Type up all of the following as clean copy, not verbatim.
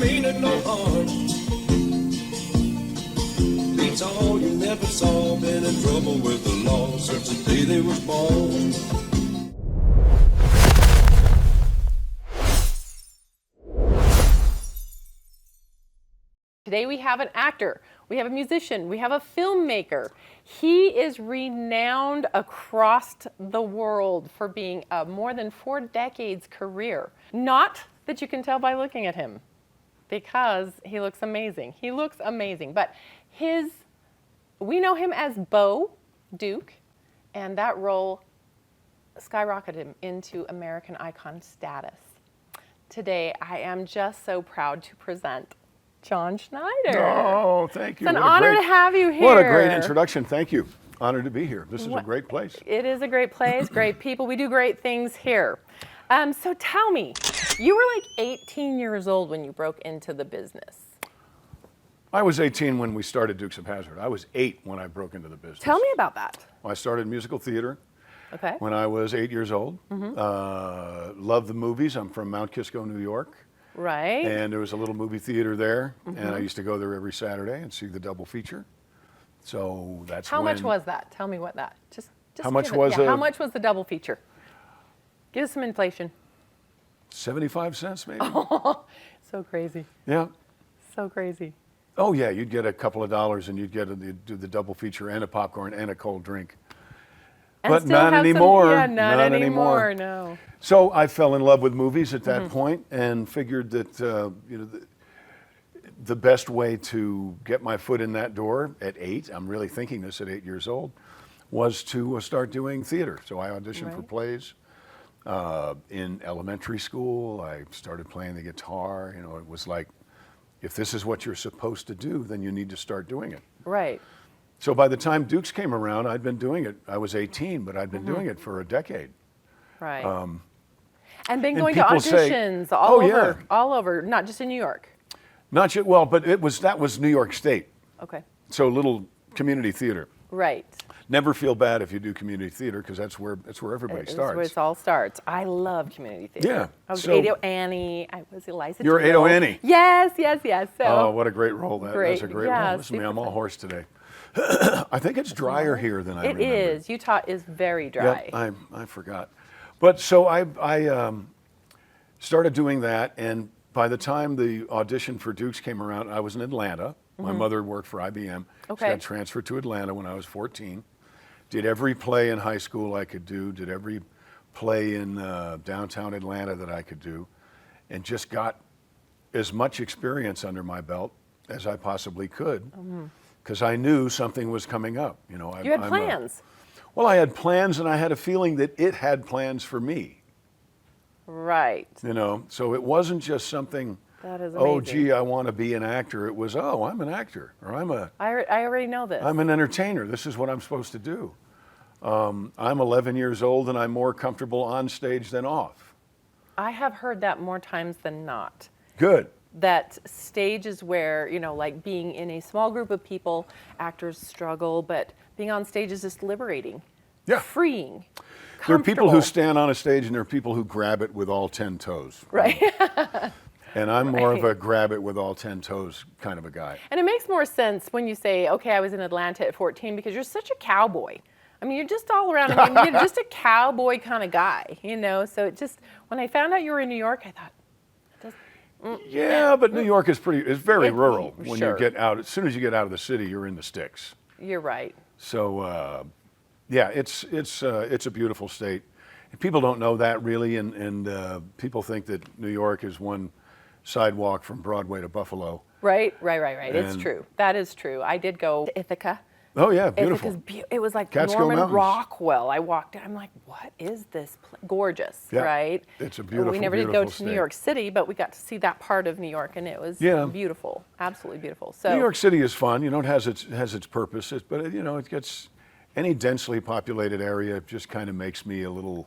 meaning no harm. Beats all you never saw, been in trouble with the law since the day they was born. Today we have an actor, we have a musician, we have a filmmaker. He is renowned across the world for being a more than 4 decades career. Not that you can tell by looking at him, because he looks amazing. He looks amazing, but we know him as Bo Duke, and that role skyrocketed him into American icon status. Today, I am just so proud to present John Schneider. Oh, thank you. It's an honor to have you here. What a great introduction. Thank you. Honored to be here. This is a great place. It is a great place, great people. We do great things here. So tell me, you were like 18 years old when you broke into the business. I was 18 when we started Dukes of Hazzard. I was 8 when I broke into the business. Tell me about that. I started musical theater Okay. when I was 8 years old. Loved the movies. I'm from Mount Kisco, New York. Right. And there was a little movie theater there, and I used to go there every Saturday and see the double feature. So that's How much was that? Tell me what that. Just How much give it- was yeah, how much was the double feature? Give us some inflation. 75 cents maybe? So crazy. Yeah. So crazy. Oh yeah, you'd get a couple of dollars and you'd do the double feature and a popcorn and a cold drink. And But still not have some- anymore. yeah, not anymore. No. So I fell in love with movies at that point and figured that the best way to get my foot in that door at 8, I'm really thinking this at 8 years old, was to start doing theater. So I auditioned for Right. plays. In elementary school, I started playing the guitar. You know, it was like, if this is what you're supposed to do, then you need to start doing it. Right. So by the time Dukes came around, I'd been doing it. I was 18, but I'd been doing it for a decade. Right. And been and going to people say, auditions all "Oh, yeah." over, all over, not just in New York. Not yet, well, but that was New York State. Okay. So little community theater. Right. Never feel bad if you do community theater because that's where everybody That's starts. where it all starts. I love community theater. Yeah, I was so- 80 Annie. I was Eliza. You're Doolittle. 80 Annie? Yes, yes, yes. So Oh, what a great role that's Great, a great yeah, role. Listen to me, I'm super all hoarse today. I think it's drier here than I it remember. is. Utah is very dry. Yep, I forgot. But so I started doing that, and by the time the audition for Dukes came around, I was in Atlanta. My mother worked for IBM. Okay. She got transferred to Atlanta when I was 14. Did every play in high school I could do, did every play in downtown Atlanta that I could do, and just got as much experience under my belt as I possibly could, because I knew something was coming up. You know, You had plans. Well, I had plans, and I had a feeling that it had plans for me. Right. You know, so it wasn't just something, That is oh, amazing. gee, I want to be an actor. It was, oh, I'm an actor, or I already know this. I'm an entertainer. This is what I'm supposed to do. I'm 11 years old, and I'm more comfortable on stage than off. I have heard that more times than not. Good. That stage is where, you know, like being in a small group of people, actors struggle, but being on stage is just liberating, Yeah. freeing, There are people who comfortable. stand on a stage, and there are people who grab it with all 10 toes. Right. And I'm more of Right. a grab it with all 10 toes kind of a guy. And it makes more sense when you say, okay, I was in Atlanta at 14, because you're such a cowboy. I mean, you're just all around. I mean, you're just a cowboy kind of guy, you know? So it just, when I found out you were in New York, I thought, Yeah, but New York is very rural when sure. you get out. As soon as you get out of the city, you're in the sticks. you're right. So, yeah, it's a beautiful state. People don't know that really, and people think that New York is one sidewalk from Broadway to Buffalo. Right. It's And- true. That is true. I did go to Ithaca. Oh yeah, beautiful. Ithaca's it was like Catskill Norman Mountains. Rockwell. I walked in. I'm like, what is this? Gorgeous, Yeah, right? it's a We beautiful, never did go beautiful to New state. York City, but we got to see that part of New York, and it was Yeah. beautiful, absolutely beautiful. So New York City is fun. You know, it has its purpose, but you know, it gets any densely populated area just kind of makes me a little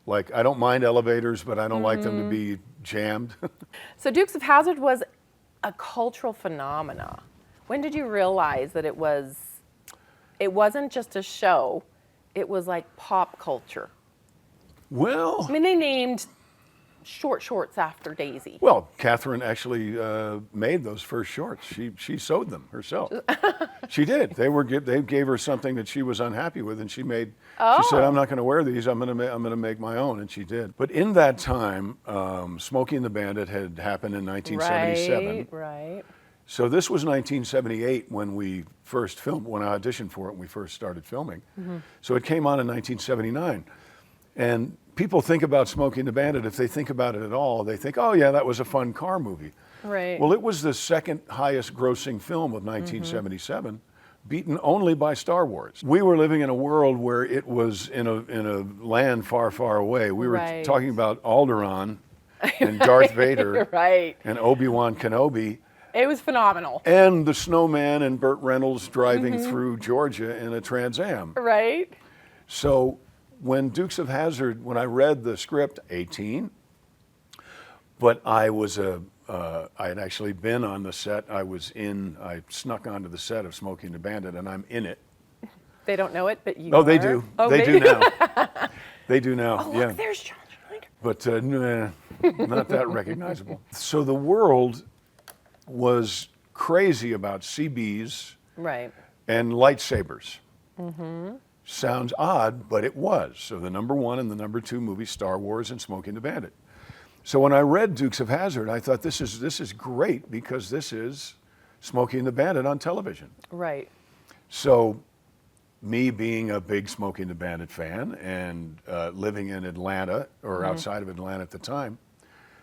like I don't mind elevators, but I don't like them to be jammed. So Dukes of Hazzard was a cultural phenomena. When did you realize that it wasn't just a show, it was like pop culture? Well, I mean, they named shorts after Daisy? Well, Catherine actually made those first shorts. She sewed them herself. She did. They gave her something that she was unhappy with, and she made. She said, "I'm not going to wear these. I'm going to make my own," and she did. But in that time, Smokey and the Bandit had happened in 1977. Right. So this was 1978 when we first filmed. When I auditioned for it, and we first started filming. So it came on in 1979, and people think about Smokey and the Bandit, if they think about it at all, they think, oh yeah, that was a fun car movie. Right. Well, it was the second highest grossing film of 1977, beaten only by Star Wars. We were living in a world where it was in a land far, far away. We were talking about Alderaan and Darth Vader and Obi-Wan Kenobi. It was phenomenal. And the Snowman and Burt Reynolds driving through Georgia in a Trans Am. Right. So when Dukes of Hazzard, when I read the script, 18, but I had actually been on the set. I snuck onto the set of Smokey and the Bandit, and I'm in it. They don't know it, but you Oh, are. they do. Oh, they do now. They do now, Oh, yeah. look, there's John Schneider. But not that recognizable. So the world was crazy about CBs Right. and lightsabers. Sounds odd, but it was. So the number one and the number two movie, Star Wars and Smokey and the Bandit. So when I read Dukes of Hazzard, I thought this is great because this is Smokey and the Bandit on television. Right. So me being a big Smokey and the Bandit fan and living in Atlanta or outside of Atlanta at the time,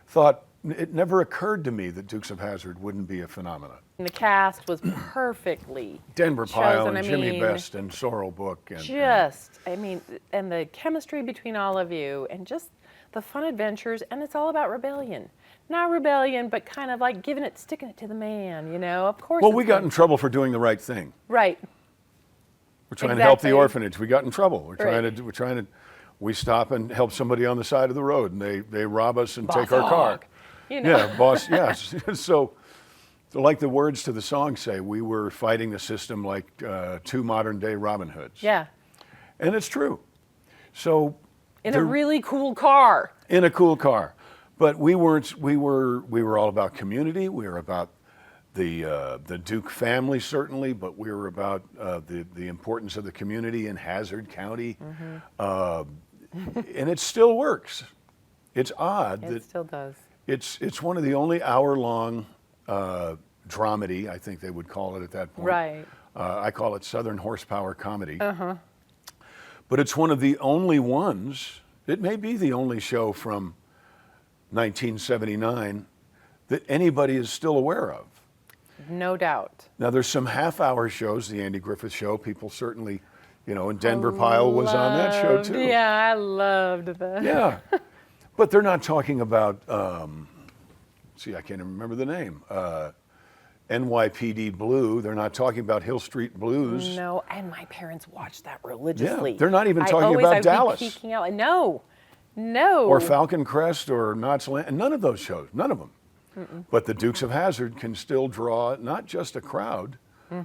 thought it never occurred to me that Dukes of Hazzard wouldn't be a phenomenon. And the cast was perfectly Denver Pyle chosen. and Jimmy Best and Sorrel Book. And And the chemistry between all of you and just the fun adventures, and it's all about rebellion. Not rebellion, but kind of like sticking it to the man, you know? Of course. Well, we got in trouble for doing the right thing. Right. We're trying to help the Exactly. orphanage. We got in trouble. Right. We stop and help somebody on the side of the road, and they rob us and Boss take our car. hog, you know? Yeah, boss. Yes. So, like the words to the song say, we were fighting the system like two modern-day Robin Hoods. Yeah. And it's true. So. In a really cool car. In a cool car, but we weren't. We were all about community. We were about the Duke family, certainly, but we were about the importance of the community in Hazzard County, and it still works. It's odd It still does. it's one of the only hour-long dramedy, I think they would call it at that point. Right. I call it Southern horsepower comedy. But it's one of the only ones. It may be the only show from 1979 that anybody is still aware of. No doubt. Now, there's some half-hour shows, the Andy Griffith Show. People certainly, and Denver Pyle was on that show too. Yeah, I loved that. Yeah, but they're not talking about. I can't even remember the name. NYPD Blue. They're not talking about Hill Street Blues. No, and my parents watched that religiously. Yeah, they're not even talking about Dallas. I'd be peeking out. No. Or Falcon Crest or Knott's Land. None of those shows. None of them. But the Dukes of Hazzard can still draw not just a crowd,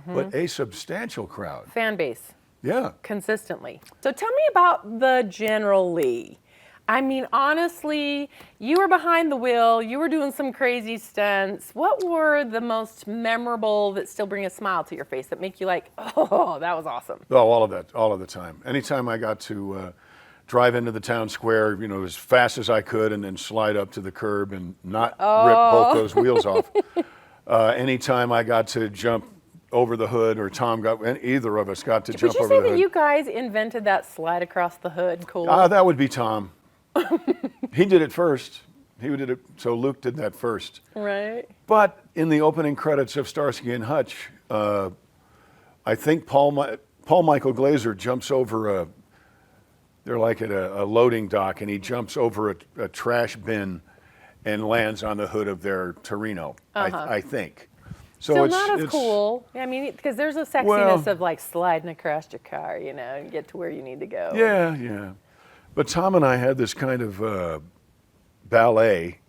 but a substantial crowd. Fan base. Yeah. Consistently. So tell me about the General Lee. I mean, honestly, you were behind the wheel. You were doing some crazy stunts. What were the most memorable that still bring a smile to your face, that make you like, oh, that was awesome? Oh, all of that, all of the time. Anytime I got to drive into the town square, as fast as I could, and then slide up to the curb and not rip both those wheels off. Anytime I got to jump over the hood, or either of us got to jump over the hood. Would you say that you guys invented that slide across the hood? Cool. That would be Tom. He did it first. He did it. So Luke did that first. Right. But in the opening credits of Starsky and Hutch, I think Paul Michael Glaser jumps over they're like at a loading dock, and he jumps over a trash bin and lands on the hood of their Torino, I think. So Still it's not as cool. I mean, because there's a sexiness of like sliding across your car, and get to where you need to go. Yeah, yeah. But Tom and I had this kind of ballet.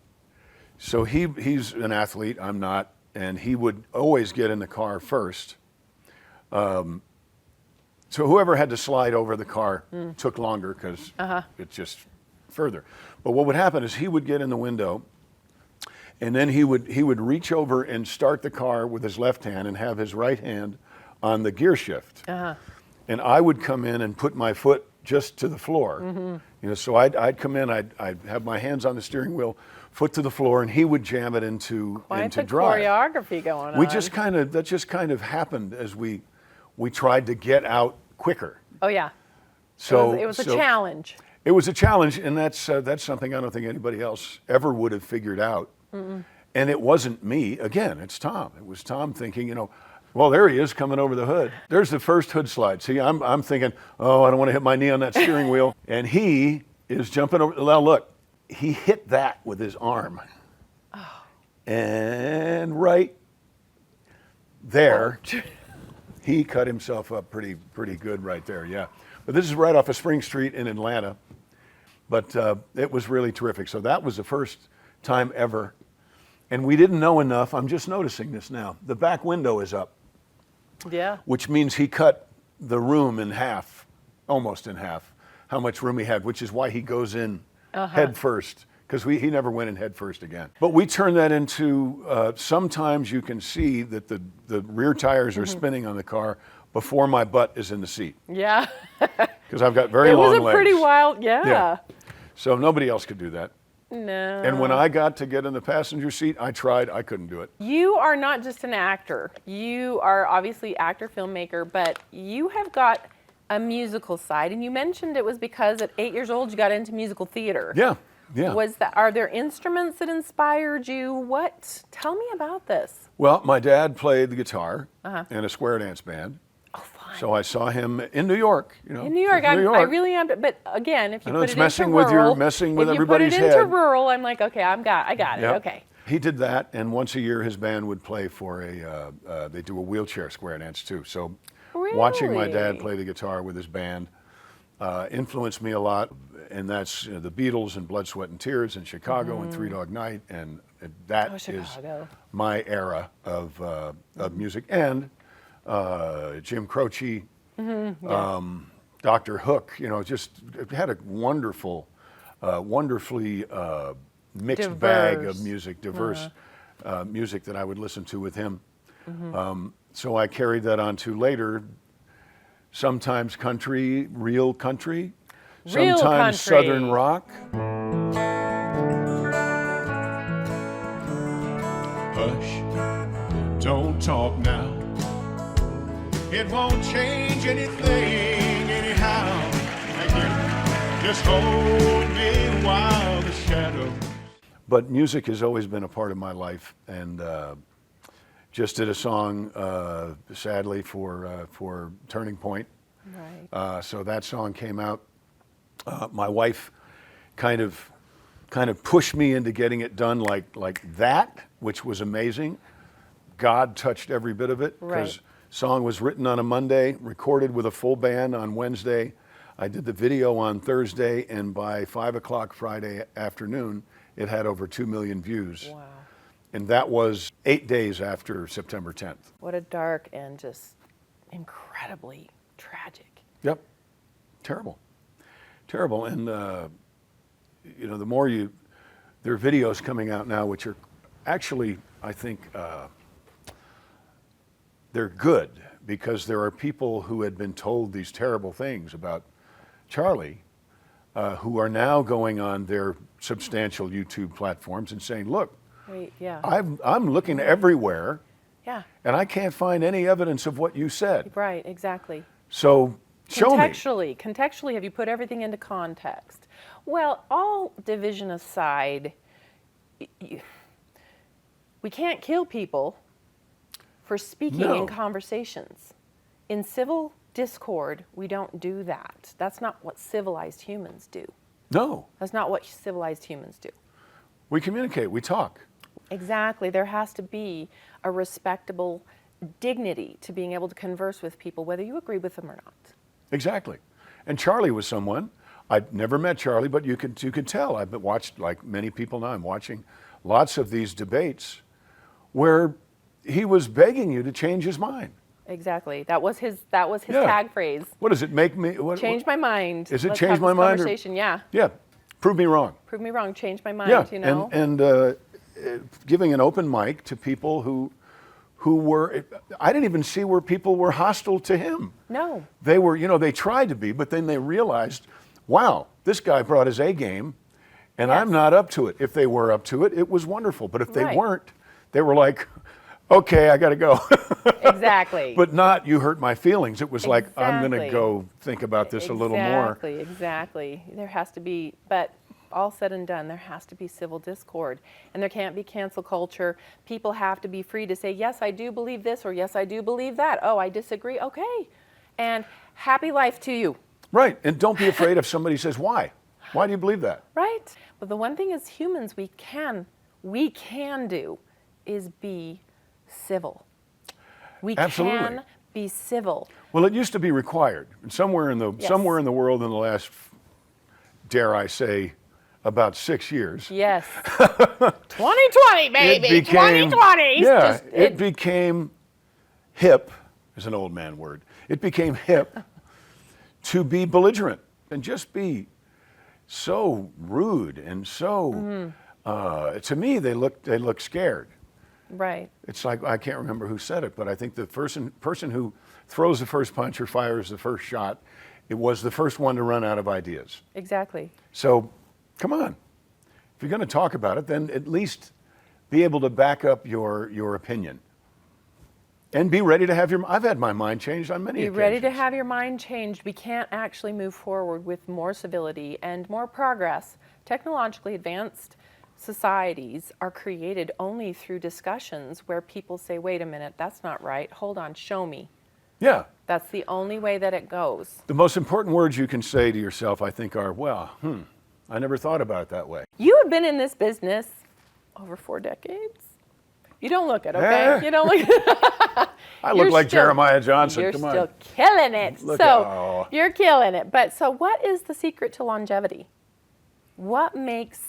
So he's an athlete, I'm not, and he would always get in the car first. So whoever had to slide over the car took longer because it's just further. But what would happen is he would get in the window, and then he would reach over and start the car with his left hand and have his right hand on the gear shift. And I would come in and put my foot just to the floor. You know, so I'd come in, I'd have my hands on the steering wheel, foot to the floor, and he would jam it into Quite the drive. choreography going on. That just kind of happened as we tried to get out quicker. Oh yeah. So it was a challenge. It was a challenge, and that's something I don't think anybody else ever would have figured out. And it wasn't me. Again, it's Tom. It was Tom thinking, you know, well, there he is coming over the hood. There's the first hood slide. See, I'm thinking, oh, I don't want to hit my knee on that steering wheel. And he is jumping over. Now look, he hit that with his arm. Oh. And right there, he cut himself up pretty good right there, yeah. But this is right off of Spring Street in Atlanta. But it was really terrific. So that was the first time ever. And we didn't know enough. I'm just noticing this now. The back window is up. Yeah. Which means he cut the room in half, almost in half, how much room he had, which is why he goes in head first, because he never went in head first again. But we turn that into, sometimes you can see that the rear tires are spinning on the car before my butt is in the seat. Yeah. Because I've got very long legs. It was a pretty wild, yeah. So nobody else could do that. No. And when I got to get in the passenger seat, I tried, I couldn't do it. You are not just an actor. You are obviously actor, filmmaker, but you have got a musical side. And you mentioned it was because at 8 years old you got into musical theater. Yeah. Are there instruments that inspired you? Tell me about this. Well, my dad played the guitar in a square dance band. Oh, fun. So I saw him in New York. You know, in New York, I really am. But again, if you put it messing into with rural, messing with if you everybody's put it into head. rural, I'm like, okay, I got it. Okay. He did that, and once a year his band would play for they do a wheelchair square dance too. So watching my dad play the guitar with his band influenced me a lot, and that's the Beatles and Blood, Sweat and Tears and Chicago and Three Dog Night, and that is my era of music. And Jim Croce, Dr. Hook, you know, just had a wonderfully mixed bag of music, diverse music that I would listen to with him. So I carried that on to later, sometimes country, real country, sometimes Southern rock. Hush, don't talk now. It won't change anything anyhow. Just hold me while the shadows. But music has always been a part of my life, and just did a song, sadly, for Turning Point. Right. So that song came out. My wife kind of pushed me into getting it done like that, which was amazing. God touched every bit of it, because song was written on a Monday, recorded with a full band on Wednesday. I did the video on Thursday, and by 5 o'clock Friday afternoon, it had over 2 million views. Wow. And that was 8 days after September 10th. What a dark and just incredibly tragic. Yep. Terrible. And, you know, the more there are videos coming out now, which are actually, I think, they're good, because there are people who had been told these terrible things about Charlie, who are now going on their substantial YouTube platforms and saying, look, I'm looking everywhere, and I can't find any evidence of what you said. Right, exactly. So show me. Contextually, have you put everything into context? Well, all division aside, we can't kill people for speaking in conversations. In civil discord, we don't do that. That's not what civilized humans do. No. That's not what civilized humans do. We communicate, we talk. Exactly. There has to be a respectable dignity to being able to converse with people, whether you agree with them or not. Exactly. And Charlie was someone, I've never met Charlie, but you could tell. I've watched, like many people now, I'm watching lots of these debates where he was begging you to change his mind. Exactly. That was his tag phrase. What does it make me? Change my mind. Is it Let's change have my this mind? Conversation. Yeah. Yeah. prove me wrong. Prove me wrong, change my mind, Yeah, you know? and giving an open mic to people who were, I didn't even see where people were hostile to him. No. They were, they tried to be, but then they realized, wow, this guy brought his A game, and Yes. I'm not up to it. If they were up to it, it was wonderful. But if they Right. weren't, they were like, okay, I got to go. Exactly. But not, you hurt my feelings. It was like, I'm going to Exactly. go think about this a little more. Exactly. There has to be, but all said and done, there has to be civil discord. And there can't be cancel culture. People have to be free to say, yes, I do believe this, or yes, I do believe that. Oh, I disagree. Okay. And happy life to you. Right. And don't be afraid if somebody says, why? Why do you believe that? Right. But the one thing as humans we can do is be civil. We Absolutely. can be civil. Well, it used to be required. And somewhere in the Yes. somewhere in the world in the last, dare I say, about 6 years, Yes. 2020, baby. it became 2020. yeah, it became hip, is an old man word. It became hip to be belligerent and just be so rude and so. To me, they look scared. Right. It's like, I can't remember who said it, but I think the person who throws the first punch or fires the first shot, it was the first one to run out of ideas. Exactly. So, come on. If you're going to talk about it, then at least be able to back up your opinion. And be ready to have I've had my mind changed on many Be occasions. ready to have your mind changed. We can't actually move forward with more civility and more progress. Technologically advanced societies are created only through discussions where people say, wait a minute, that's not right. Hold on, show me. Yeah. That's the only way that it goes. The most important words you can say to yourself, I think, are, well, I never thought about it that way. You have been in this business over 4 decades. You don't look it, okay? You don't look it. I look like Jeremiah Johnson. You're Come on. still killing it. Look So you're killing it. But so what is the secret to longevity? What makes,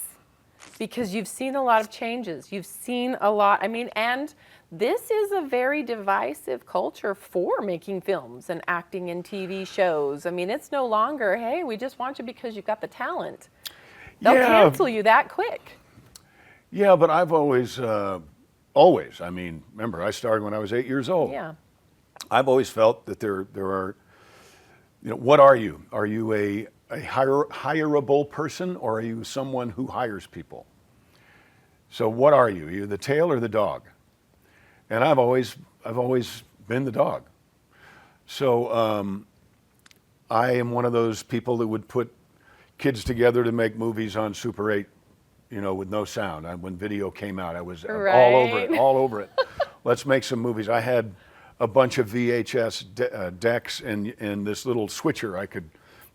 because you've seen a lot of changes. You've seen a lot, and this is a very divisive culture for making films and acting in TV shows. It's no longer, hey, we just want you because you've got the talent. They'll cancel you that quick. Yeah, but I've always, remember, I started when I was 8 years old. Yeah. I've always felt that there are, what are you? Are you a hireable person, or are you someone who hires people? So what are you? Are you the tail or the dog? And I've always been the dog. So I am one of those people that would put kids together to make movies on Super 8, with no sound. When video came out, I was all over it. Let's make some movies. I had a bunch of VHS decks and this little switcher I could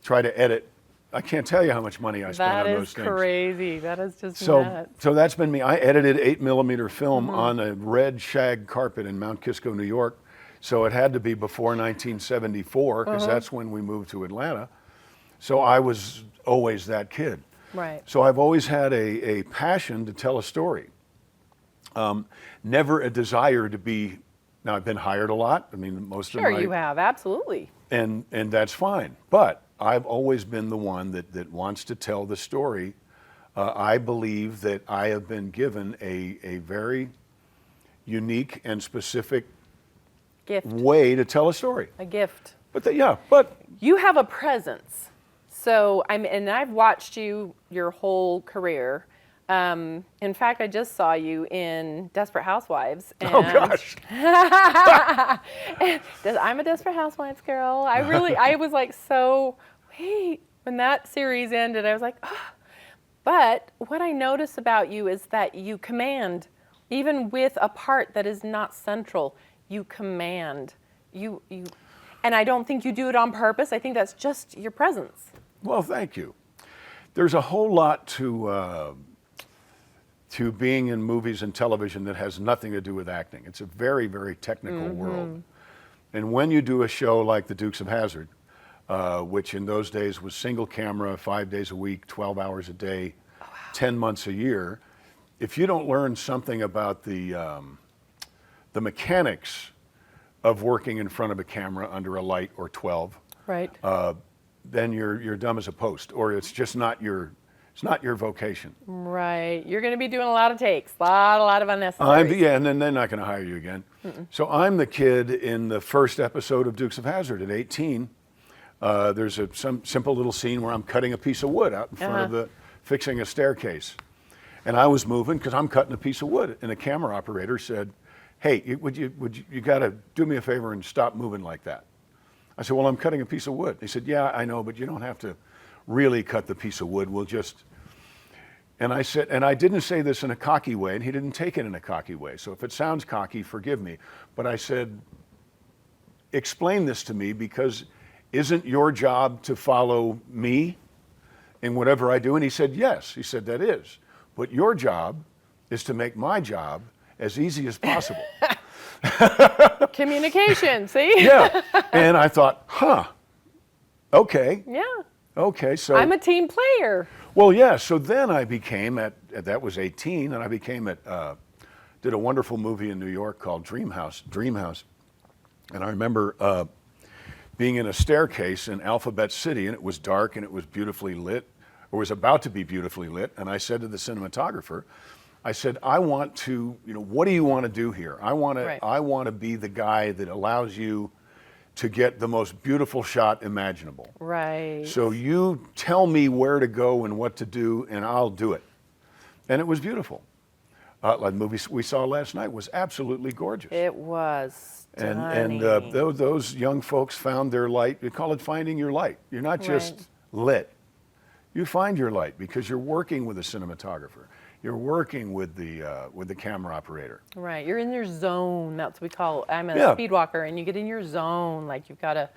try to edit. I can't tell you how much money I spent on those things. That is crazy. That is just So nuts. that's been me. I edited 8mm film on a red shag carpet in Mount Kisco, New York. So it had to be before 1974, because that's when we moved to Atlanta. So I was always that kid. Right. So I've always had a passion to tell a story. Never a desire to be. Now, I've been hired a lot. Most of my. Sure, you have. Absolutely. And that's fine. But I've always been the one that wants to tell the story. I believe that I have been given a very unique and specific Gift. way to tell a story. A gift. But You have a presence. So and I've watched you your whole career. In fact, I just saw you in Desperate Housewives. And oh gosh, I'm a Desperate Housewives girl. I was like, so wait, when that series ended, I was like, oh. But what I notice about you is that you command, even with a part that is not central, you command. You, and I don't think you do it on purpose. I think that's just your presence. Well, thank you. There's a whole lot to being in movies and television that has nothing to do with acting. It's a very, very technical world. And when you do a show like the Dukes of Hazzard, which in those days was single camera, 5 days a week, 12 hours a day, 10 months a year, if you don't learn something about the mechanics of working in front of a camera under a light or 12, Right. then you're dumb as a post, or it's just not your It's not your vocation. Right. You're going to be doing a lot of takes, a lot of unnecessary. Yeah, and then they're not going to hire you again. So I'm the kid in the first episode of Dukes of Hazzard at 18. There's some simple little scene where I'm cutting a piece of wood out in front of fixing a staircase. And I was moving because I'm cutting a piece of wood. And the camera operator said, hey, you got to do me a favor and stop moving like that. I said, well, I'm cutting a piece of wood. He said, yeah, I know, but you don't have to really cut the piece of wood. We'll just... And I said, and I didn't say this in a cocky way, and he didn't take it in a cocky way. So if it sounds cocky, forgive me. But I said, explain this to me, because isn't your job to follow me in whatever I do? And he said, yes. He said, that is. But your job is to make my job as easy as possible. Communication, see? Yeah. And I thought, okay. Yeah. Okay, so... I'm a team player. Well, yeah, so then I became that was 18, and I did a wonderful movie in New York called Dream House. And I remember being in a staircase in Alphabet City, and it was dark and it was beautifully lit, or was about to be beautifully lit, and I said to the cinematographer, I said, I want to, what do you want to do here? I want to be the guy that allows you to get the most beautiful shot imaginable. Right. So you tell me where to go and what to do, and I'll do it. And it was beautiful. Like the movie we saw last night was absolutely gorgeous. It was stunning. And those young folks found their light. You call it finding your light. You're not just lit. You find your light because you're working with a cinematographer. You're working with the camera operator. Right, you're in your zone. That's what we call. I'm a speed walker, and you get in your zone. Like you've got to,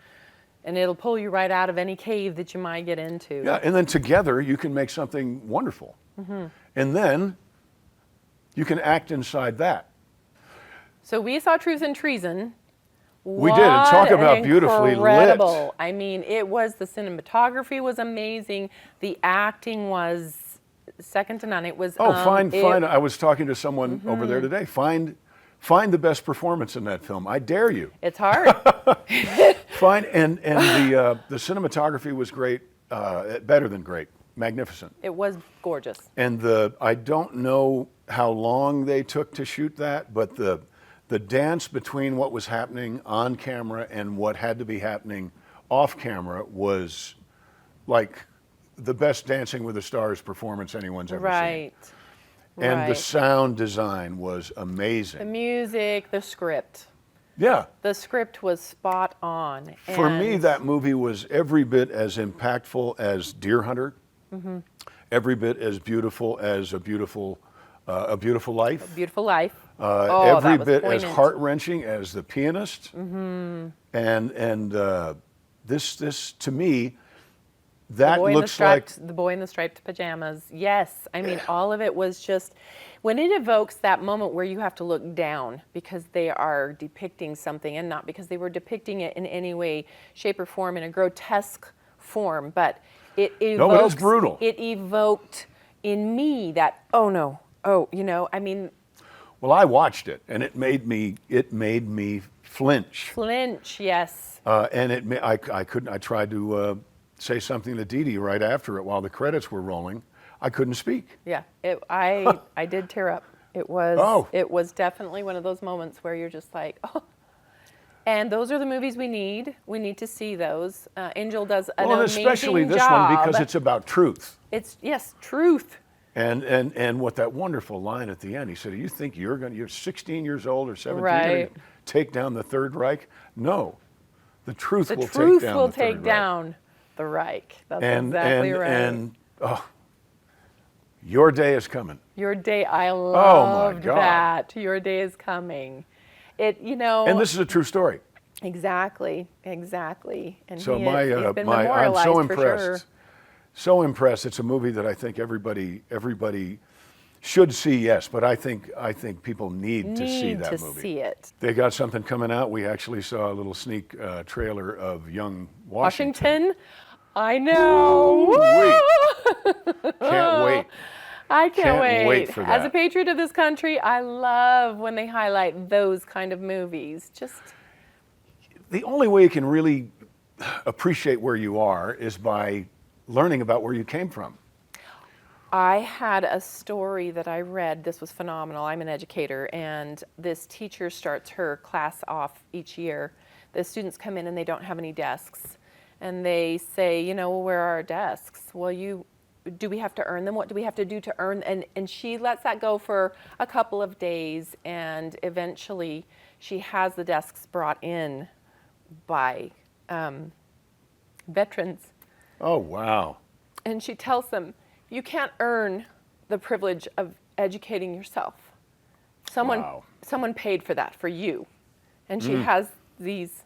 and it'll pull you right out of any cave that you might get into. Yeah, and then together you can make something wonderful, and then you can act inside that. So we saw Truth and Treason. We did, and talk about beautifully lit. I mean, the cinematography was amazing. The acting was second to none. It was find. I was talking to someone over there today. Find the best performance in that film. I dare you. It's hard. Find and the cinematography was great, better than great, magnificent. It was gorgeous. And I don't know how long they took to shoot that, but the dance between what was happening on camera and what had to be happening off camera was like the best Dancing with the Stars performance anyone's ever seen. And the sound design was amazing. The music, the script. Yeah. The script was spot on. For me, that movie was every bit as impactful as Deer Hunter, every bit as beautiful as A Beautiful Life. A Beautiful Life. Every bit as heart-wrenching as The Pianist. And this to me, that looks like The Boy in the Striped Pajamas. Yes, I mean all of it was just when it evokes that moment where you have to look down because they are depicting something, and not because they were depicting it in any way, shape, or form in a grotesque form, but it evokes. No, it was brutal. It evoked in me that I mean. Well, I watched it, and it made me flinch. Flinch, yes. And I tried to say something to Dee Dee right after it while the credits were rolling. I couldn't speak. Yeah, I did tear up. It was definitely one of those moments where you're just like, oh. And those are the movies we need. We need to see those. Angel does an amazing job. Well, especially this one because it's about truth. It's truth. And what that wonderful line at the end, he said, you think you're 16 years old or 17, right, you're gonna take down the Third Reich? No, the truth will take down the Reich. That's exactly right. And your day is coming. Your day, I loved that. Your day is coming. And this is a true story. Exactly. And so he's been I'm memorialized so for impressed. sure. So impressed. It's a movie that I think everybody should see, yes, but I think people need to see that movie. See it. They got something coming out. We actually saw a little sneak trailer of Young Washington. I know. Can't wait. I can't wait for that. As a patriot of this country, I love when they highlight those kind of movies. Just the only way you can really appreciate where you are is by learning about where you came from. I had a story that I read. This was phenomenal. I'm an educator, and this teacher starts her class off each year. The students come in and they don't have any desks. And they say, you know, well, where are our desks? Well, do we have to earn them? What do we have to do to earn? And she lets that go for a couple of days, and eventually she has the desks brought in by veterans. Oh, wow. And she tells them, you can't earn the privilege of educating yourself. Someone paid for that for you. And she has these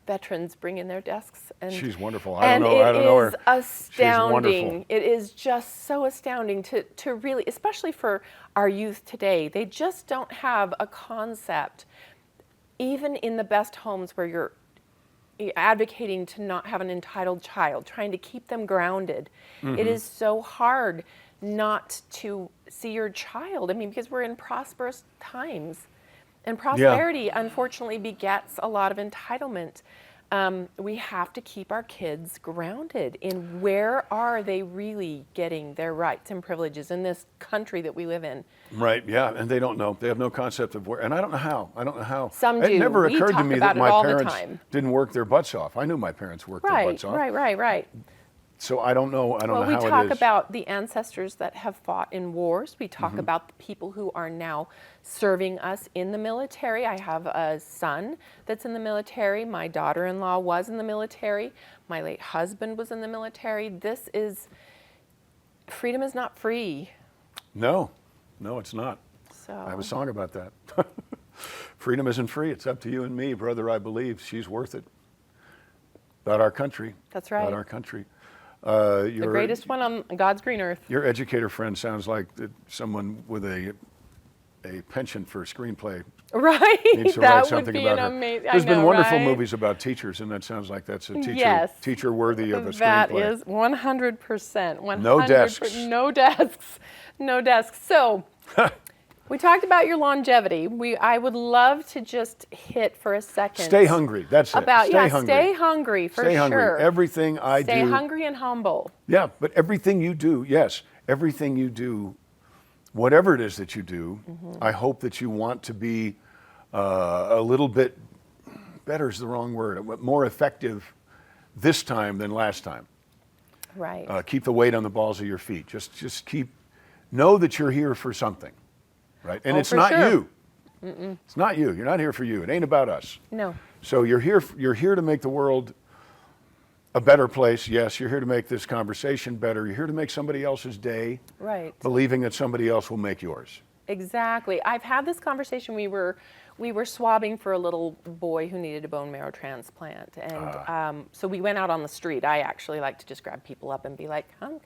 veterans bring in their desks. And she's wonderful. I don't know her. It is astounding. She's wonderful. It is just so astounding to really, especially for our youth today, they just don't have a concept, even in the best homes where you're advocating to not have an entitled child, trying to keep them grounded. It is so hard not to see your child. I mean, because we're in prosperous times. And prosperity, unfortunately, begets a lot of entitlement. We have to keep our kids grounded in where are they really getting their rights and privileges in this country that we live in. Right, yeah, and they don't know. They have no concept of where, and I don't know how. Some it do. never We occurred to talk me about that it my all the parents time. didn't work their butts off. I knew my parents worked their butts off. Right. So I don't know. I don't know how it is. Well, we talk about the ancestors that have fought in wars. We talk about the people who are now serving us in the military. I have a son that's in the military. My daughter-in-law was in the military. My late husband was in the military. Freedom is not free. No, it's not. So I have a song about that. Freedom isn't free. It's up to you and me, brother. I believe she's worth it. About our country. That's right. About our country. The greatest one on God's green earth. Your educator friend sounds like someone with a penchant for screenplay. Right. Needs to That write would something be about an her. amazing. There's been wonderful right? movies about teachers, and that sounds like that's a teacher worthy of a screenplay. That is 100%. No desks. No desks. No desks. So we talked about your longevity. I would love to just hit for a second. Stay hungry. That's it. Stay hungry. Stay hungry for Stay sure. hungry. Everything I do. Stay hungry and humble. Yeah, but everything you do, yes, everything you do, whatever it is that you do, I hope that you want to be a little bit, better is the wrong word, more effective this time than last time. Right. Keep the weight on the balls of your feet. Just know that you're here for something, right? And it's not you. It's not you. You're not here for you. It ain't about us. No. So you're here to make the world a better place. Yes, you're here to make this conversation better. You're here to make somebody else's day. Right. Believing that somebody else will make yours. Exactly. I've had this conversation. We were swabbing for a little boy who needed a bone marrow transplant, and so we went out on the street. I actually like to just grab people up and be like, come,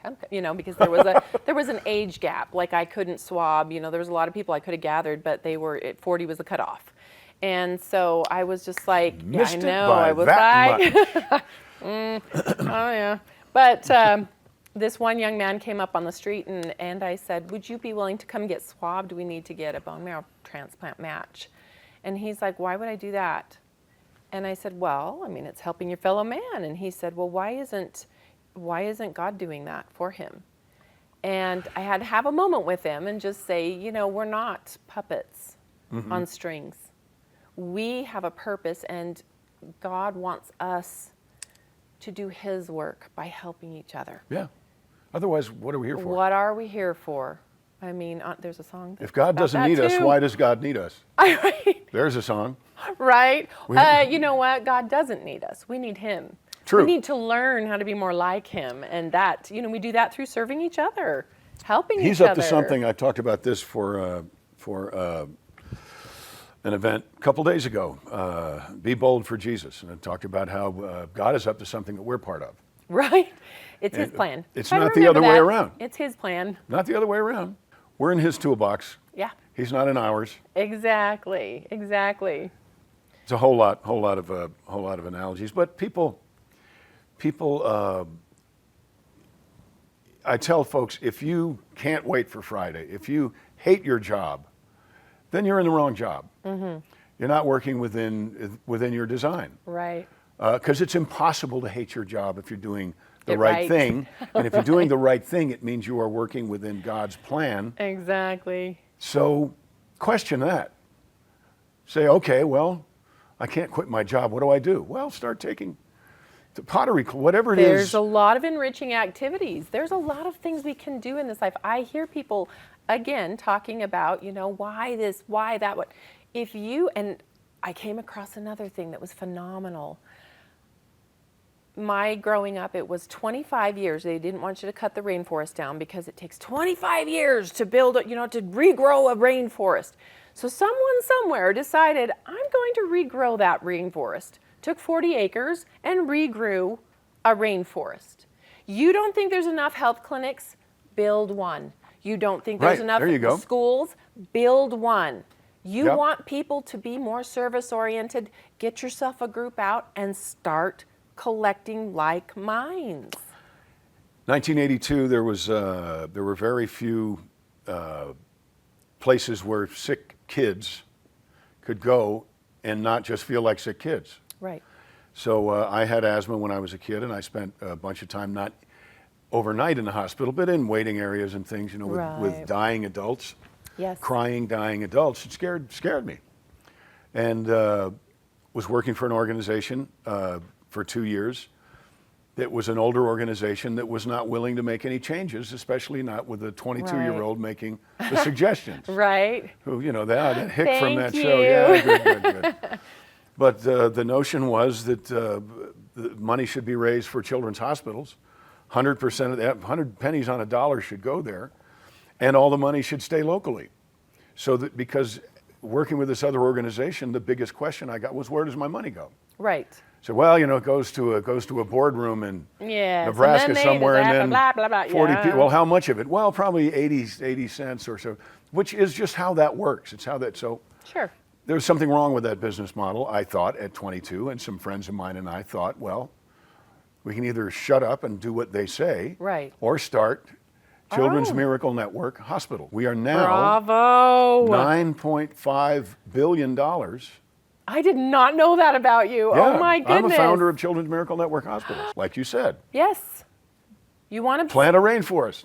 because there was an age gap. Like I couldn't swab. There was a lot of people I could have gathered, but they were at 40 was the cutoff, and so I was just like, Missed it I know. by I was that like, oh yeah, but. This one young man came up on the street and I said, would you be willing to come get swabbed? We need to get a bone marrow transplant match. And he's like, why would I do that? And I said, well, it's helping your fellow man. And he said, well, why isn't God doing that for him? And I had to have a moment with him and just say, we're not puppets on strings. We have a purpose, and God wants us to do his work by helping each other. Yeah. Otherwise, what are we here for? What are we here for? There's a song. If God doesn't need us, why does God need us? Right. There's a song. Right. You know what? God doesn't need us. We need him. True. We need to learn how to be more like him. And that, we do that through serving each other, helping each other. He's up to something. I talked about this for an event a couple days ago. Be bold for Jesus. And I talked about how God is up to something that we're part of. Right. It's his plan. It's not the other way around. It's his plan. Not the other way around. We're in his toolbox. Yeah. He's not in ours. Exactly. It's a whole lot of analogies. But people. I tell folks, if you can't wait for Friday, if you hate your job, then you're in the wrong job. You're not working within your design. Right. Because it's impossible to hate your job if you're doing the Get right right. thing. And if you're doing the right thing, it means you are working within God's plan. Exactly. So question that. Say, okay, well, I can't quit my job. What do I do? Well, start taking the pottery, whatever it is. There's a lot of enriching activities. There's a lot of things we can do in this life. I hear people, again, talking about, why this, why that, what. And I came across another thing that was phenomenal. My growing up, it was 25 years. They didn't want you to cut the rainforest down because it takes 25 years to build, to regrow a rainforest. So someone somewhere decided, I'm going to regrow that rainforest. Took 40 acres and regrew a rainforest. You don't think there's enough health clinics? Build one. You don't think there's enough there you go. schools? Build one. You Yep. want people to be more service-oriented? Get yourself a group out and start collecting like minds. 1982, there were very few places where sick kids could go and not just feel like sick kids. Right. So I had asthma when I was a kid, and I spent a bunch of time not overnight in the hospital, but in waiting areas and things, with Right. dying adults, Yes. crying, dying adults. It scared me, and was working for an organization for 2 years. It was an older organization that was not willing to make any changes, especially not with a 22-year-old making the suggestions. Right. Who, that hick from that Thank show. you. Yeah, good. But the notion was that the money should be raised for children's hospitals. 100% of that, 100 pennies on a dollar should go there, and all the money should stay locally. So that because working with this other organization, the biggest question I got was, where does my money go? Right. So, well, it goes to a boardroom in Yes, Nebraska and then somewhere, and then blah, blah, blah, 40 yeah. people. Well, how much of it? Well, probably 80 cents or so, which is just how that works. It's how that, so Sure. there was something wrong with that business model, I thought, at 22, and some friends of mine and I thought, well, we can either shut up and do what they say, Right. or start Children's Oh. Miracle Network Hospital. We are now Bravo. $9.5 billion. I did not know that about you. Yeah, Oh my goodness. I'm a founder of Children's Miracle Network Hospitals, like you said. Yes. You want to Plant a rainforest.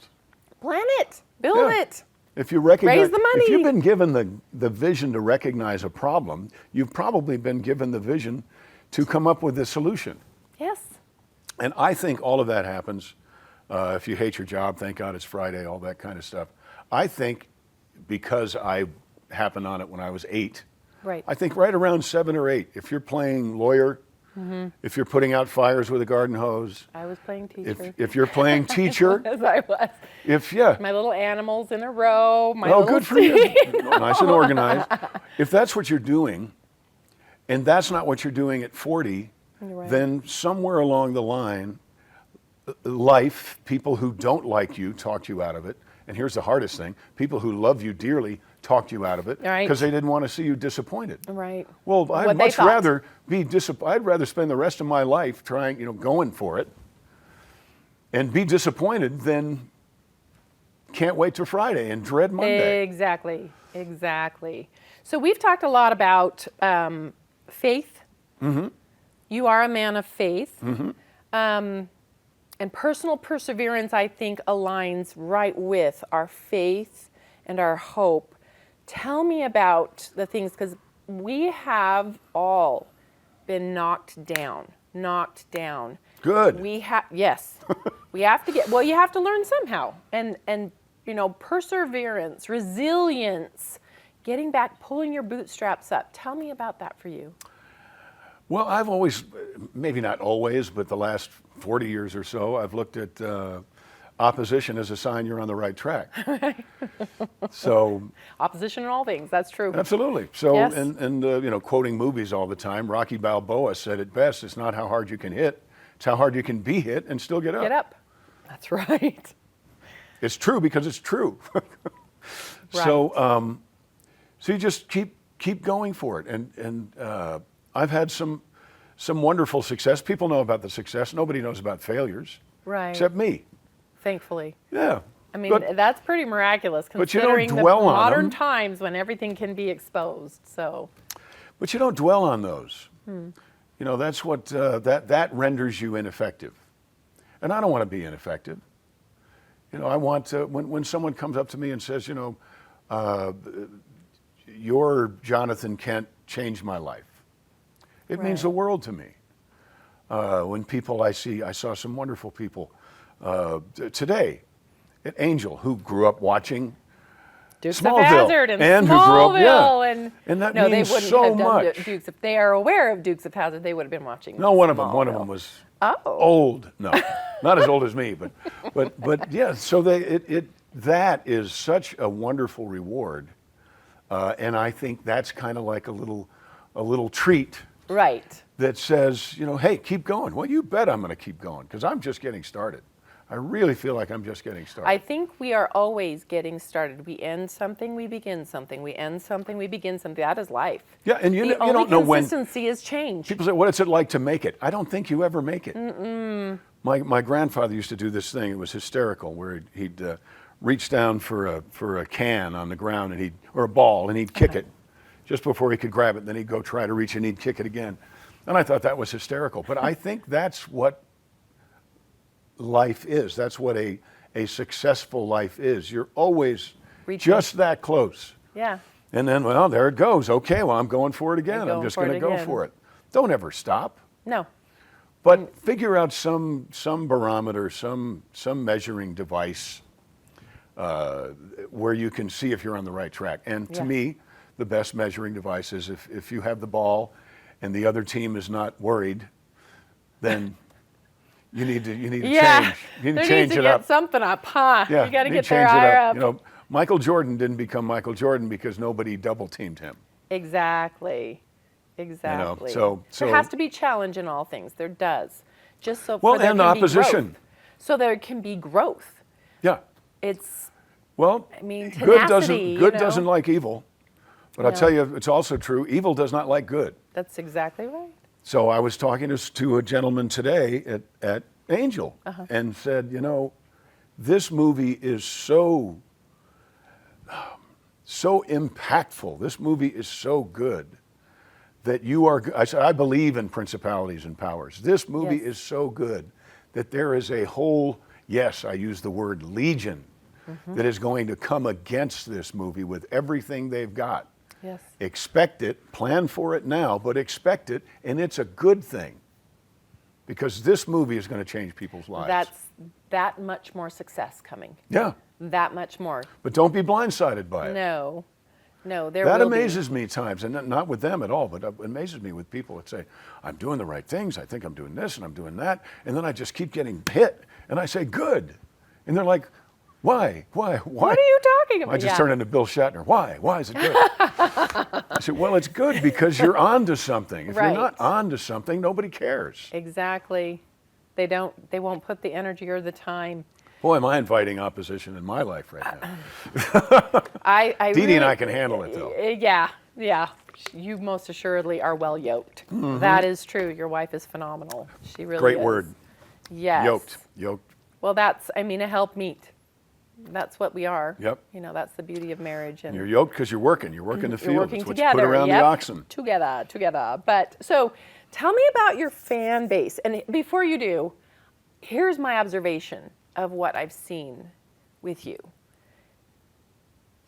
plan it, build Yeah. it. If you recognize, Raise the money. if you've been given the vision to recognize a problem, you've probably been given the vision to come up with the solution. Yes. And I think all of that happens. If you hate your job, thank God it's Friday, all that kind of stuff. I think because I happened on it when I was 8, Right. I think right around 7 or 8, if you're playing lawyer, if you're putting out fires with a garden hose, I was playing teacher. if you're playing teacher, As I was. yeah. My little animals in a row. My Oh, little good for you. Nice and organized. If that's what you're doing, and that's not what you're doing at 40, Right. then somewhere along the line, life, people who don't like you talked you out of it. And here's the hardest thing, people who love you dearly talked you out of it Right. because they didn't want to see you disappointed. Right. Well, What I'd they much thought. rather I'd rather spend the rest of my life trying, going for it and be disappointed than can't wait till Friday and dread Monday. Exactly. So we've talked a lot about faith. Mm-hmm. You are a man of faith. And personal perseverance, I think, aligns right with our faith and our hope. Tell me about the things, because we have all been knocked down. Good. Yes. We have to you have to learn somehow. And perseverance, resilience, getting back, pulling your bootstraps up. Tell me about that for you. Well, I've always, maybe not always, but the last 40 years or so, I've looked at opposition as a sign you're on the right track. So, Opposition in all things, that's true. absolutely. So, Yes. and quoting movies all the time, Rocky Balboa said it best, it's not how hard you can hit, it's how hard you can be hit and still get up. Get up. That's right. It's true because it's true. Right. So you just keep going for it. And I've had some wonderful success. People know about the success. Nobody knows about failures. Right. Except me. Thankfully. Yeah. I mean, But- that's pretty miraculous But you don't considering the dwell on modern them. times when everything can be exposed. So, But you don't dwell on those. That's what that renders you ineffective. And I don't want to be ineffective. You know, I want to, when someone comes up to me and says, you know, your Jonathan Kent changed my life. It means the world to me. When people I saw some wonderful people today at Angel who grew up watching Dukes of Smallville, Hazzard and who grew up, Smallville, and that no, means they wouldn't so have done much. Dukes. If they are aware of Dukes of Hazzard, they would have been watching. No, one of them Smallville. was Oh. old. No, not as old as me, but yeah. So that is such a wonderful reward, and I think that's kind of like a little treat. Right. That says, you know, hey, keep going. Well, you bet I'm going to keep going because I'm just getting started. I really feel like I'm just getting started. I think we are always getting started. We end something, we begin something. We end something, we begin something. That is life. Yeah, and you don't know when. Consistency is change. People say, what is it like to make it? I don't think you ever make it. Mm-mm. My grandfather used to do this thing. It was hysterical, where he'd reach down for a can on the ground or a ball, and he'd kick it just before he could grab it. Then he'd go try to reach and he'd kick it again. And I thought that was hysterical. But I think that's what life is. That's what a successful life is. You're always just that close. Yeah. And then, well, there it goes. Okay, well, I'm going for it again. I'm just going to go for it. Don't ever stop. No. But figure out some barometer, some measuring device where you can see if you're on the right track. And to me, the best measuring device is if you have the ball and the other team is not worried, then you need to change. You need to change it up. Get something up, huh? Yeah, you got to you get change their it eye up. up. You know, Michael Jordan didn't become Michael Jordan because nobody double teamed him. Exactly. Exactly. You know, so there has to be challenge in all things. There does. Just so well, there and can opposition. Be growth. So there can be growth. Yeah. It's. Well, I mean, good tenacity, doesn't like evil, but I'll tell you, it's also true. Evil does not like good. That's exactly right. So I was talking to a gentleman today at Angel and said, you know, this movie is so impactful. This movie is so good that you are. I said, I believe in principalities and powers. This movie is so good that there is a whole, yes, I use the word legion, that is going to come against this movie with everything they've got. Yes. Expect it, plan for it now, but expect it, and it's a good thing. Because this movie is going to change people's lives. That's that much more success coming. Yeah. That much more. But don't be blindsided by it. No. That will amazes me times, and not with them at all, but it amazes me with people that say, I'm doing the right things, I think I'm doing this and I'm doing that, and then I just keep getting hit, and I say, good. And they're like, why? What are you talking about? I just turned into Bill Shatner. Why? Why is it good? I said, well, it's good because you're on to something. If you're not on to something, nobody cares. Exactly. They won't put the energy or the time. Boy, am I inviting opposition in my life right now. Dee Dee and I can handle it, though. Yeah. You most assuredly are well yoked. Mm-hmm. That is true. Your wife is phenomenal. She really is. Great word. Yes. Yoked. Well, that's, a helpmeet. That's what we are. Yep. You know, that's the beauty of marriage. And you're yoked because you're working. You're working the field. You're working it's what together. You put around the oxen. Together. But so tell me about your fan base. And before you do, here's my observation of what I've seen with you.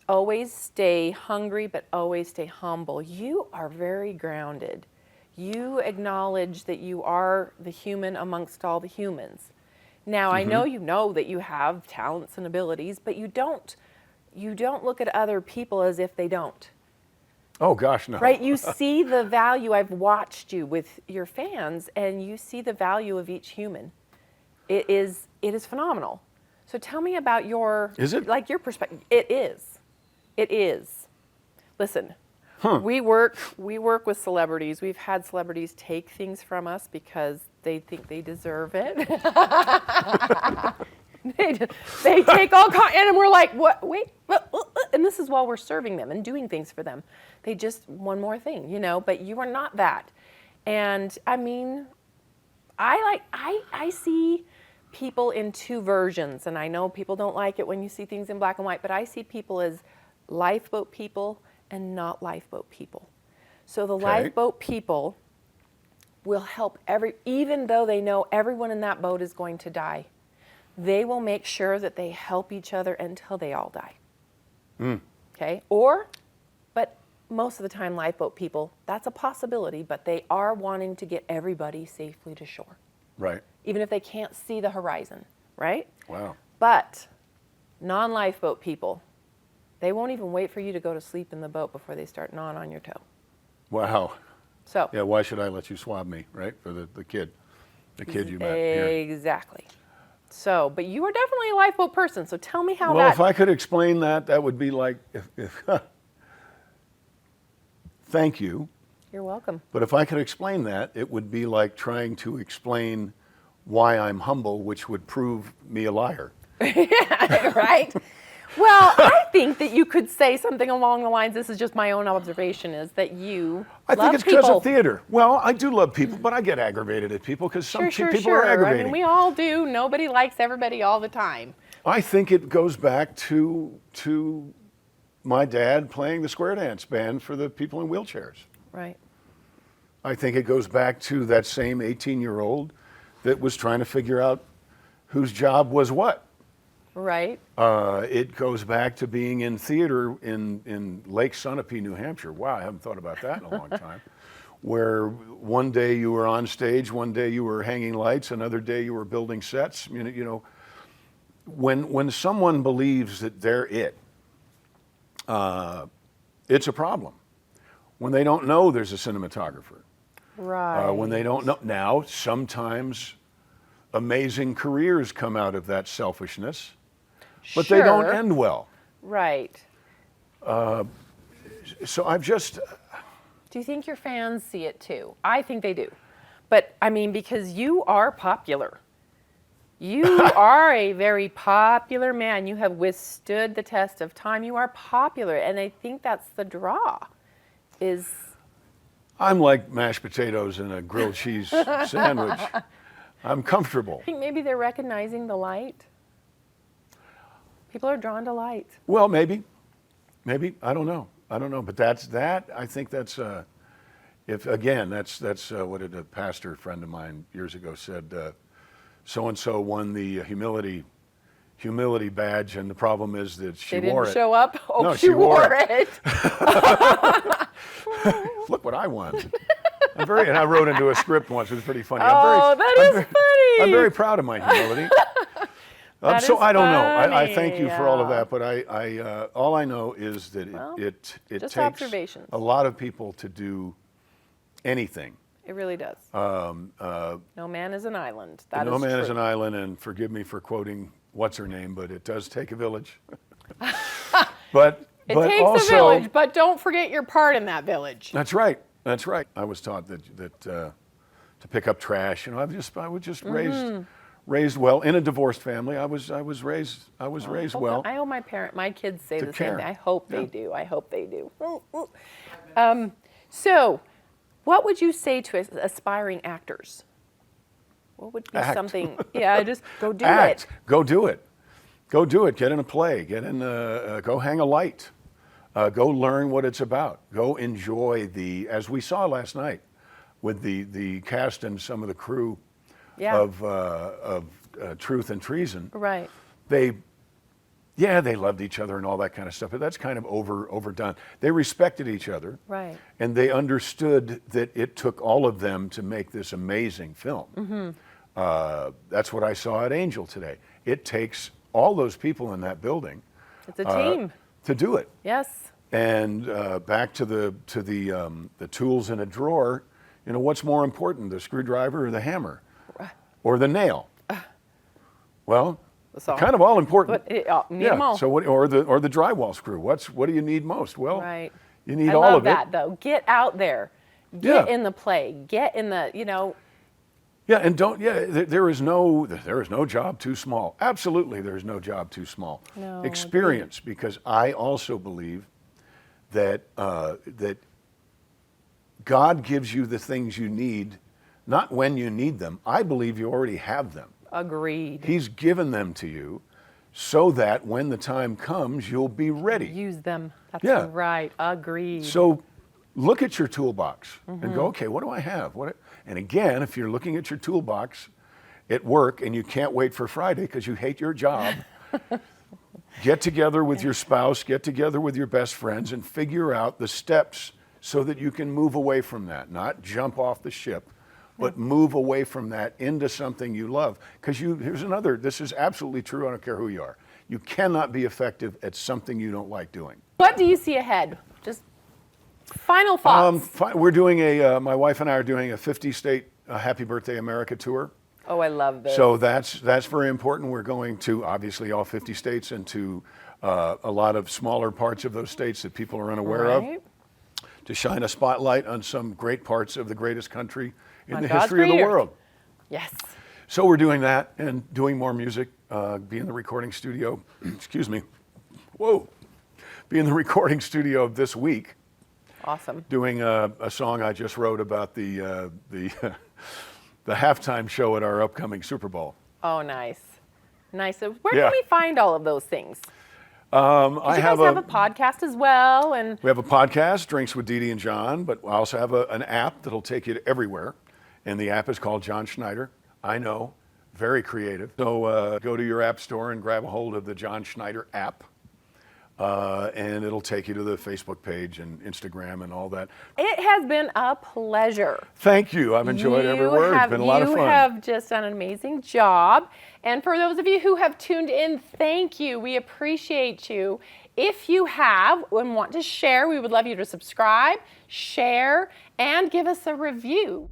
Always stay hungry, but always stay humble. You are very grounded. You acknowledge that you are the human amongst all the humans. Now, I know you know that you have talents and abilities, but you don't look at other people as if they don't. Oh, gosh, no. Right? You see the value. I've watched you with your fans, and you see the value of each human. It is phenomenal. So tell me about your perspective. It is. Listen, we work with celebrities. We've had celebrities take things from us because they think they deserve it. they take all and we're like, what? Wait, and this is while we're serving them and doing things for them. They just one more thing, But you are not that. And I mean, I see people in two versions, and I know people don't like it when you see things in black and white, but I see people as lifeboat people and not lifeboat people. So the lifeboat people will help even though they know everyone in that boat is going to die, they will make sure that they help each other until they all die. Okay? But most of the time, lifeboat people, that's a possibility, but they are wanting to get everybody safely to shore. Right. Even if they can't see the horizon, right? Wow. But non-lifeboat people, they won't even wait for you to go to sleep in the boat before they start gnawing on your toe. Wow. So. Yeah, why should I let you swab me, right? For the kid you met here. Exactly. So, but you are definitely a lifeboat person, so tell me how Well, that... if I could explain that, that would be like, if thank you. You're welcome. But if I could explain that, it would be like trying to explain why I'm humble, which would prove me a liar. Right? Well, I think that you could say something along the lines, this is just my own observation, is that you I love think it's people. because of theater. Well, I do love people, but I get aggravated at people because some people are I aggravating. mean, we all do. Nobody likes everybody all the time. I think it goes back to my dad playing the square dance band for the people in wheelchairs. Right. I think it goes back to that same 18-year-old that was trying to figure out whose job was what. Right. It goes back to being in theater in Lake Sunapee, New Hampshire. Wow, I haven't thought about that in a long time. Where one day you were on stage, one day you were hanging lights, another day you were building sets. You know, when someone believes that they're it, it's a problem. When they don't know there's a cinematographer. Right. When they don't know. Now, sometimes amazing careers come out of that selfishness, but they don't end well. Right. So I've just... Do you think your fans see it too? I think they do. But, I mean, because you are popular. You are a very popular man. You have withstood the test of time. You are popular, and I think that's the draw, is... I'm like mashed potatoes and a grilled cheese sandwich. I'm comfortable. I think maybe they're recognizing the light. People are drawn to light. Well, maybe. I don't know. But I think that's, if again, that's what a pastor friend of mine years ago said, so-and-so won the humility badge, and the problem is that she wore it. They didn't show up? Oh, No, she wore it. Look what I won. And I wrote into a script once. It was pretty funny. That is funny. I'm very proud of my humility. So I don't know. I thank you for all of that, but I all I know is that it just takes observations. a lot of people to do anything. It really does. No man is an island. That No is man true. is an island, and forgive me for quoting what's her name, but it does take a village. But It takes also, a village, but don't forget your part in that village. That's right. I was taught that to pick up trash. You know, I was just raised well in a divorced family. I was raised well. I hope my kids say To the care. same thing. I hope they do. I hope they do. So, what would you say to aspiring actors? What would be Act. something? Yeah, just go do Act. it. Go do it. Go do it. Get in a play. Go hang a light. Go learn what it's about. Go enjoy as we saw last night with the cast and some of the crew of Truth and Treason. Right. They loved each other and all that kind of stuff, but that's kind of overdone. They respected each other. Right. And they understood that it took all of them to make this amazing film. Mm-hmm. That's what I saw at Angel today. It takes all those people in that building. It's a team. To do it. Yes. And back to the tools in a drawer, you know, what's more important, the screwdriver or the hammer? Or the nail? Well, kind of all important. Need them all. So or the drywall screw? What do you need most? Well, Right. you need I all love of it. that though. Get out there. Get in the play. Get in the, Yeah, and there is no job too small. Absolutely, there is no job too small. No, Experience, because I also believe that God gives you the things you need, not when you need them. I believe you already have them. Agreed. He's given them to you so that when the time comes, you'll be ready. Use them. That's Yeah. right. Agreed. So look at your toolbox and go, okay, what do I have? And again, if you're looking at your toolbox at work and you can't wait for Friday because you hate your job, get together with your spouse, get together with your best friends, and figure out the steps so that you can move away from that, not jump off the ship, but move away from that into something you love. Because this is absolutely true, I don't care who you are. You cannot be effective at something you don't like doing. What do you see ahead? Just final thoughts. We're doing my wife and I are doing a 50-state Happy Birthday America tour. Oh, I love this. So that's very important. We're going to obviously all 50 states and to a lot of smaller parts of those states that people are unaware of, to shine a spotlight on some great parts of the greatest country in the history of the world. Yes. So we're doing that and doing more music, be in the recording studio, excuse me, be in the recording studio this week. Awesome. Doing a song I just wrote about the halftime show at our upcoming Super Bowl. Oh, nice. Nice. So where can we find all of those things? You guys have a podcast as well. And we have a podcast, Drinks with Dee Dee and John, but I also have an app that'll take you to everywhere. And the app is called John Schneider. I know, very creative. So go to your app store and grab a hold of the John Schneider app. And it'll take you to the Facebook page and Instagram and all that. It has been a pleasure. Thank you. I've enjoyed every word. It's been a lot of fun. You have just done an amazing job. And for those of you who have tuned in, thank you. We appreciate you. If you have and want to share, we would love you to subscribe, share, and give us a review.